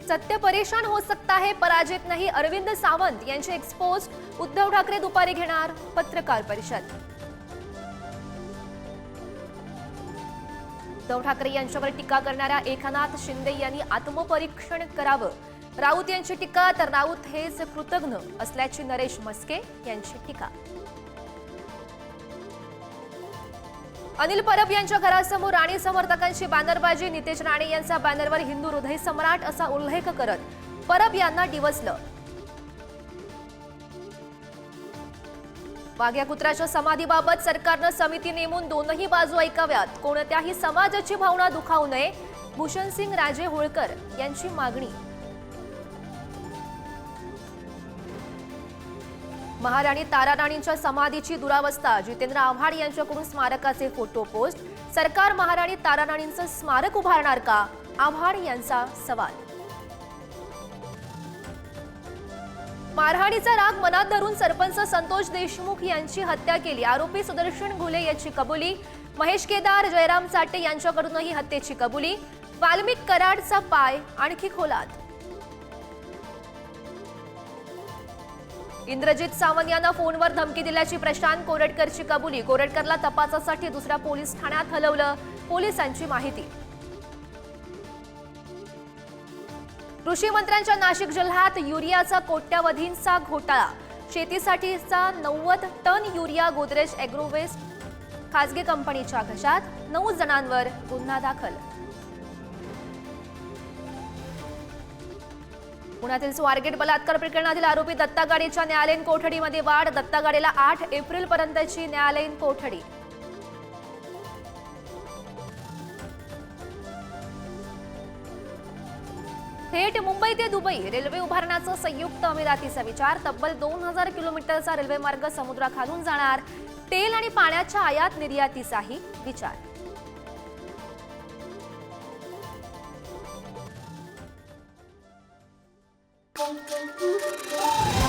सत्य परेशान हो सकता है, पराजित नहीं। अरविंद सावंत यांचे एक्सपोज। उद्धव ठाकरे दुपारी घेणार पत्रकार परिषद। उद्धव ठाकरे यांच्यावर टीका करणाऱ्या एकनाथ शिंदे यांनी आत्मपरीक्षण करावं। राऊत यांची टीका, तर राऊत हेच कृतज्ञ असल्याची नरेश म्हस्के यांची टीका। अनिल परब यांच्या घरासमोर राणे समर्थकांची बॅनरबाजी। नितेश राणे यांचा बॅनरवर हिंदू हृदय सम्राट असा उल्लेख करत परब यांना डिवचलं। वाघ्या कुत्राच्या समाधीबाबत सरकारनं समिती नेमून दोनही बाजू ऐकाव्यात। कोणत्याही समाजाची भावना दुखावू नये, भूषणसिंग राजे होळकर यांची मागणी। महाराणी ताराराणींच्या समाधीची दुरावस्था। जितेंद्र आव्हाड यांच्याकडून स्मारकाचे फोटो पोस्ट। सरकार महाराणी ताराराणींचं स्मारक उभारणार का? आव्हाड यांचा सवाल। मारहाणीचा राग मनात धरून सरपंच संतोष देशमुख यांची हत्या केली। आरोपी सुदर्शन घुले याची कबुली। महेश केदार, जयराम चाटे यांच्याकडूनही हत्येची कबुली। वाल्मिक कराडचा पाय आणखी खोलात। इंद्रजित सावंत यांना फोनवर धमकी दिल्याची प्रशांत कोरटकरची कबुली। कोरटकरला तपासासाठी दुसऱ्या पोलीस ठाण्यात हलवलं, पोलिसांची माहिती। कृषी मंत्र्यांच्या नाशिक जिल्ह्यात युरियाचा कोट्यावधींचा घोटाळा। शेतीसाठीचा 90 टन युरिया गोदरेज ॲग्रोवेस्ट खासगी कंपनीच्या घशात। 9 जणांवर गुन्हा दाखल। पुण्यातील स्वारगेट बलात्कार प्रकरणातील आरोपी दत्ता गाडेच्या न्यायालयीन कोठडीमध्ये वाढ। दत्ता गाडेला 8 एप्रिलपर्यंतची न्यायालयीन कोठडी। थेट मुंबई ते दुबई रेल्वे उभारण्याचा संयुक्त अमिरातीचा विचार। तब्बल 2000 किलोमीटरचा रेल्वे मार्ग समुद्राखालून जाणार। तेल आणि पाण्याच्या आयात निर्यातीचाही विचार। Thank you.